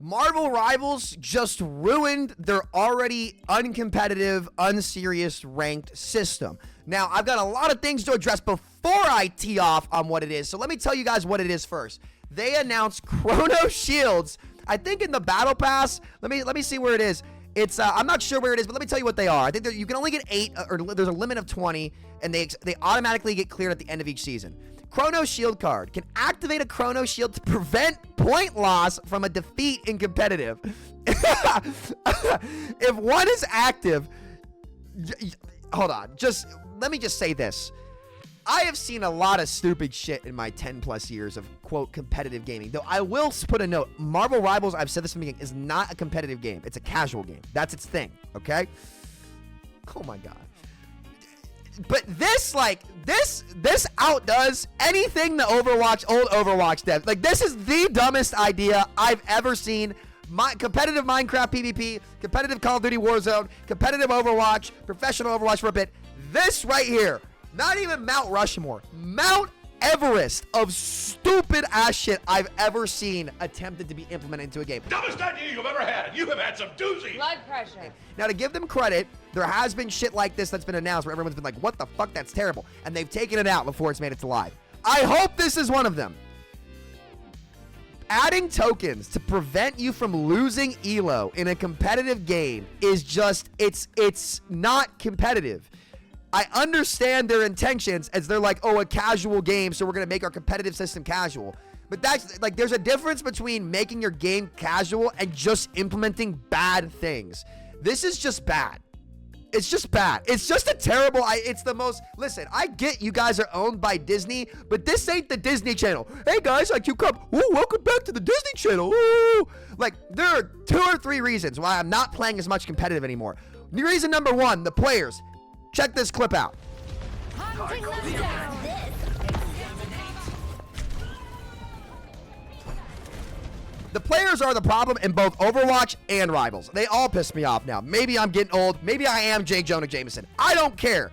Marvel Rivals just ruined their already uncompetitive, unserious ranked system. Now, I've got a lot of things to address before I tee off on what it is. So let me tell you guys what it is first. They announced Chrono Shields, I think in the Battle Pass. Let me see where it is. It's I'm not sure where it is, but let me tell you what they are. I think you can only get 8, or there's a limit of 20, and they automatically get cleared at the end of each season. Chrono Shield card can activate a Chrono Shield to prevent point loss from a defeat in competitive. If one is active, hold on, let me just say this. I have seen a lot of stupid shit in my 10 plus years of, quote, competitive gaming. Though I will put a note, Marvel Rivals, I've said this from the beginning, is not a competitive game. It's a casual game. That's its thing, okay? Oh my God. But this outdoes anything the old Overwatch devs. Like, this is the dumbest idea I've ever seen. Competitive Minecraft PvP, competitive Call of Duty Warzone, competitive Overwatch, professional Overwatch for a bit. This right here, not even Mount Rushmore, Mount Everest of stupid ass shit I've ever seen attempted to be implemented into a game. Dumbest idea you've ever had. You have had some doozies. Blood pressure. Now, to give them credit, there has been shit like this that's been announced where everyone's been like, what the fuck, that's terrible. And they've taken it out before it's made it to live. I hope this is one of them. Adding tokens to prevent you from losing ELO in a competitive game is just, it's not competitive. I understand their intentions as they're like, oh, a casual game, so we're going to make our competitive system casual. But that's, like, there's a difference between making your game casual and just implementing bad things. This is just bad. It's just bad. It's just a terrible, it's the most, listen, I get you guys are owned by Disney, but this ain't the Disney Channel. Hey guys, like you come, ooh, welcome back to the Disney Channel. Ooh. Like, there are 2 or 3 reasons why I'm not playing as much competitive anymore. Reason number 1, the players. Check this clip out. The players are the problem in both Overwatch and Rivals. They all piss me off now. Maybe I'm getting old. Maybe I am J. Jonah Jameson. I don't care.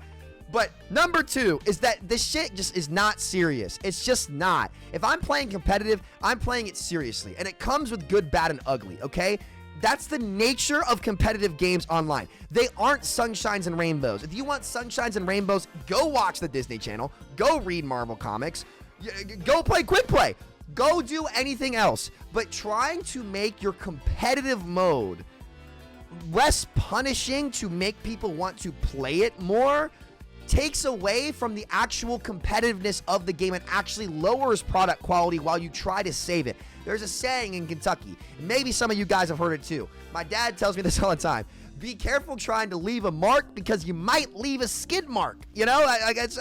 But number 2 is that this shit just is not serious. It's just not. If I'm playing competitive, I'm playing it seriously. And it comes with good, bad, and ugly, okay? That's the nature of competitive games online. They aren't sunshines and rainbows. If you want sunshines and rainbows, go watch the Disney Channel. Go read Marvel Comics. Go play Quick Play. Go do anything else. But trying to make your competitive mode less punishing to make people want to play it more takes away from the actual competitiveness of the game and actually lowers product quality while you try to save it. There's a saying in Kentucky, and maybe some of you guys have heard it too. My dad tells me this all the time. Be careful trying to leave a mark because you might leave a skid mark. You know,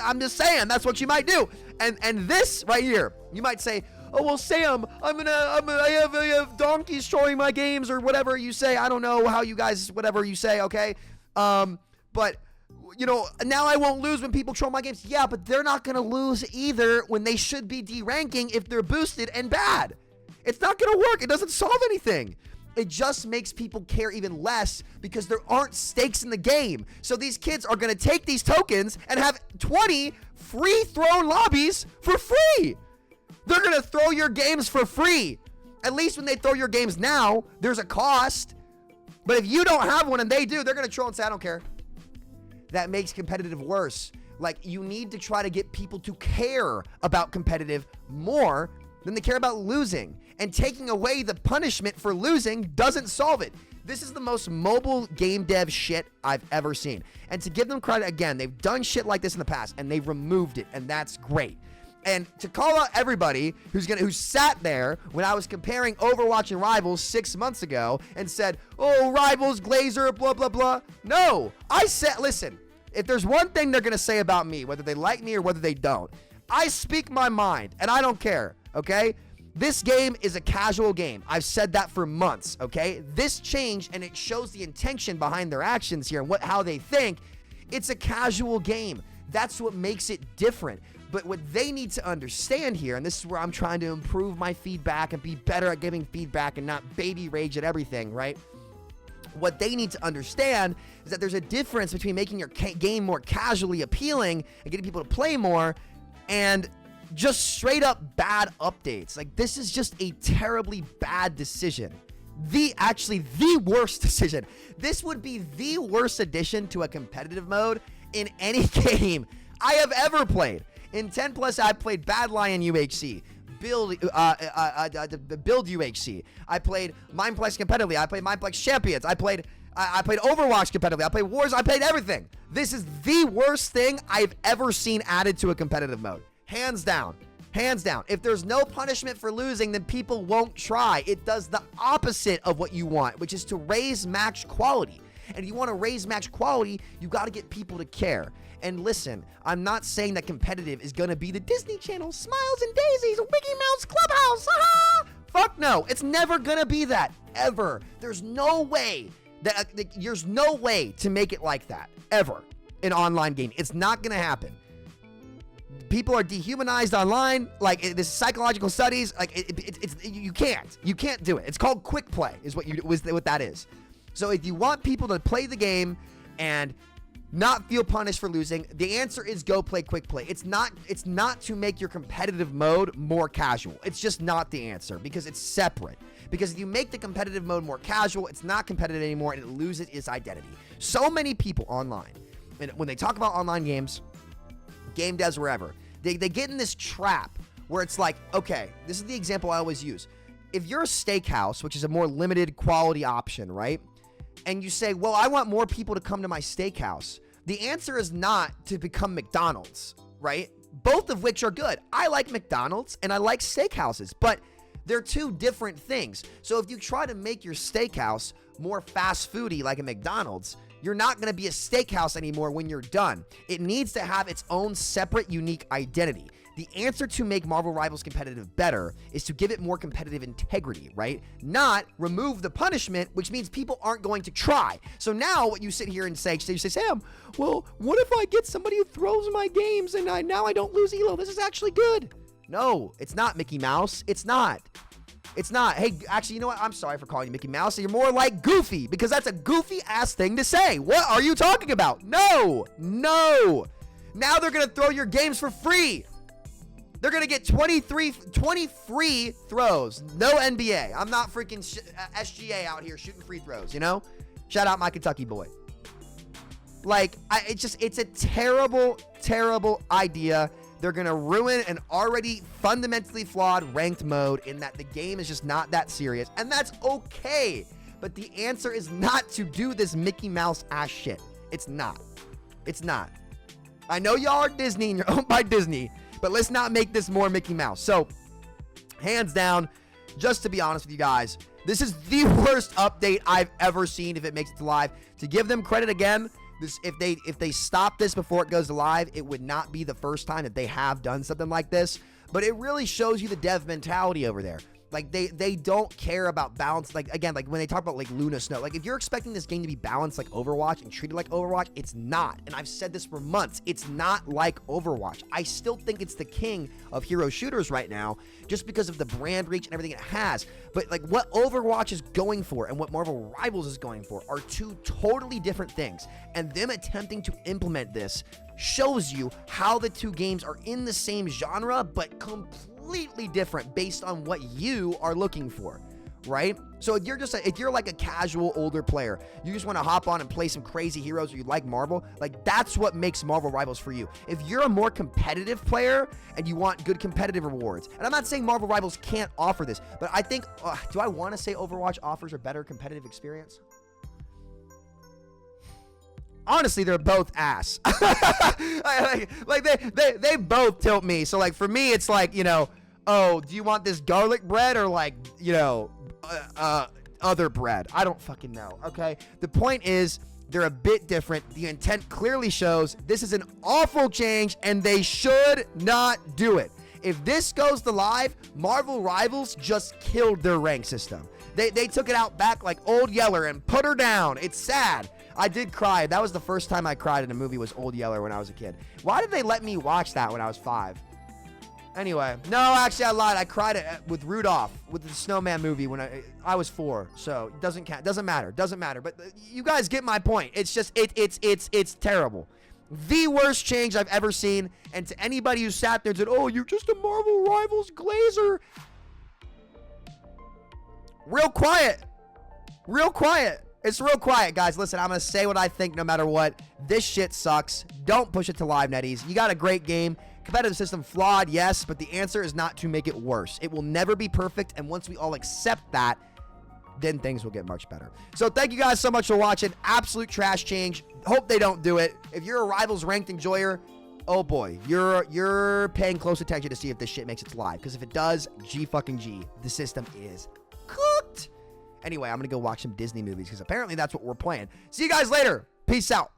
I'm just saying that's what you might do. And this right here, you might say, oh, well, Sam, I have donkeys trolling my games or whatever you say. I don't know how you guys, whatever you say, okay? But, you know, now I won't lose when people troll my games. Yeah, but they're not going to lose either when they should be deranking if they're boosted and bad. It's not going to work. It doesn't solve anything. It just makes people care even less because there aren't stakes in the game. So these kids are going to take these tokens and have 20 free thrown lobbies for free. They're going to throw your games for free. At least when they throw your games now, there's a cost. But if you don't have one and they do, they're going to troll and say, I don't care. That makes competitive worse. Like, you need to try to get people to care about competitive more than they care about losing. And taking away the punishment for losing doesn't solve it. This is the most mobile game dev shit I've ever seen. And to give them credit, again, they've done shit like this in the past, and they've removed it, and that's great. And to call out everybody who sat there when I was comparing Overwatch and Rivals 6 months ago and said, oh, Rivals, Glazer, blah, blah, blah. No, I said, listen, if there's one thing they're going to say about me, whether they like me or whether they don't, I speak my mind, and I don't care, okay? This game is a casual game. I've said that for months, okay? This changed, and it shows the intention behind their actions here and how they think. It's a casual game. That's what makes it different. But what they need to understand here, and this is where I'm trying to improve my feedback and be better at giving feedback and not baby rage at everything, right? What they need to understand is that there's a difference between making your game more casually appealing and getting people to play more and just straight up bad updates. Like, this is just a terribly bad decision. actually the worst decision. This would be the worst addition to a competitive mode in any game I have ever played. In 10 plus, I played Bad Lion UHC, Build UHC. I played Mineplex competitively. I played Mineplex Champions. I played Overwatch competitively. I played Wars. I played everything. This is the worst thing I've ever seen added to a competitive mode. Hands down. Hands down. If there's no punishment for losing, then people won't try. It does the opposite of what you want, which is to raise match quality. And if you want to raise match quality, you got to get people to care. And listen, I'm not saying that competitive is going to be the Disney Channel, Smiles and Daisies, Mickey Mouse Clubhouse. Fuck no. It's never going to be that. Ever. There's no way there's no way to make it like that. Ever. In online gaming. It's not going to happen. People are dehumanized online. Like, this psychological studies. Like, you can't do it. It's called quick play is what that is. So if you want people to play the game and not feel punished for losing, the answer is go play quick play. It's not to make your competitive mode more casual. It's just not the answer because it's separate. Because if you make the competitive mode more casual, it's not competitive anymore and it loses its identity. So many people online, and when they talk about online games, game devs, wherever, they get in this trap where it's like, okay, this is the example I always use. If you're a steakhouse, which is a more limited quality option, right? And you say, well, I want more people to come to my steakhouse. The answer is not to become McDonald's, right? Both of which are good. I like McDonald's and I like steakhouses, but they're two different things. So if you try to make your steakhouse more fast foody like a McDonald's, you're not going to be a steakhouse anymore when you're done. It needs to have its own separate, unique identity. The answer to make Marvel Rivals competitive better is to give it more competitive integrity, right? Not remove the punishment, which means people aren't going to try. So now what you sit here and say, you say, Sam, well, what if I get somebody who throws my games and now I don't lose elo? This is actually good. No, it's not, Mickey Mouse. It's not. It's not. Hey, actually, you know what? I'm sorry for calling you Mickey Mouse. You're more like Goofy because that's a goofy ass thing to say. What are you talking about? No. Now they're going to throw your games for free. They're going to get 20 free throws. No NBA. I'm not freaking SGA out here shooting free throws, you know? Shout out my Kentucky boy. Like, it's a terrible, terrible idea. They're going to ruin an already fundamentally flawed ranked mode in that the game is just not that serious. And that's okay. But the answer is not to do this Mickey Mouse ass shit. It's not. It's not. I know y'all are Disney and you're owned by Disney, but let's not make this more Mickey Mouse. So, hands down, just to be honest with you guys, this is the worst update I've ever seen if it makes it to live. To give them credit again, if they stop this before it goes to live, it would not be the first time that they have done something like this. But it really shows you the dev mentality over there. Like, they don't care about balance. Like, again, like when they talk about like Luna Snow, like if you're expecting this game to be balanced like Overwatch and treated like Overwatch, it's not. And I've said this for months. It's not like Overwatch. I still think it's the king of hero shooters right now just because of the brand reach and everything it has. But like what Overwatch is going for and what Marvel Rivals is going for are two totally different things. And them attempting to implement this shows you how the two games are in the same genre, but completely different based on what you are looking for, right? So if you're like a casual older player, you just want to hop on and play some crazy heroes or you like Marvel, like that's what makes Marvel Rivals for you. If you're a more competitive player and you want good competitive rewards, and I'm not saying Marvel Rivals can't offer this, but I think, do I want to say Overwatch offers a better competitive experience? Honestly, they're both ass. like they both tilt me. So like for me, it's like, you know, oh, do you want this garlic bread or like, you know, other bread? I don't fucking know. Okay. The point is they're a bit different. The intent clearly shows this is an awful change and they should not do it. If this goes to live, Marvel Rivals just killed their rank system. They took it out back like Old Yeller and put her down. It's sad. I did cry. That was the first time I cried in a movie was Old Yeller when I was a kid. Why did they let me watch that when I was 5? Anyway, no, actually I lied. I cried with Rudolph with the Snowman movie when I was 4. So it doesn't count. Doesn't matter. But you guys get my point. It's just it's terrible. The worst change I've ever seen. And to anybody who sat there and said, "Oh, you're just a Marvel Rivals glazer," real quiet. real quiet. It's real quiet, guys. Listen, I'm going to say what I think no matter what. This shit sucks. Don't push it to live netties. You got a great game. Competitive system flawed, yes, but the answer is not to make it worse. It will never be perfect, and once we all accept that, then things will get much better. So thank you guys so much for watching. Absolute trash change. Hope they don't do it. If you're a Rivals ranked enjoyer, oh boy, you're paying close attention to see if this shit makes it live. Because if it does, G, the system is cooked. Anyway, I'm going to go watch some Disney movies because apparently that's what we're playing. See you guys later. Peace out.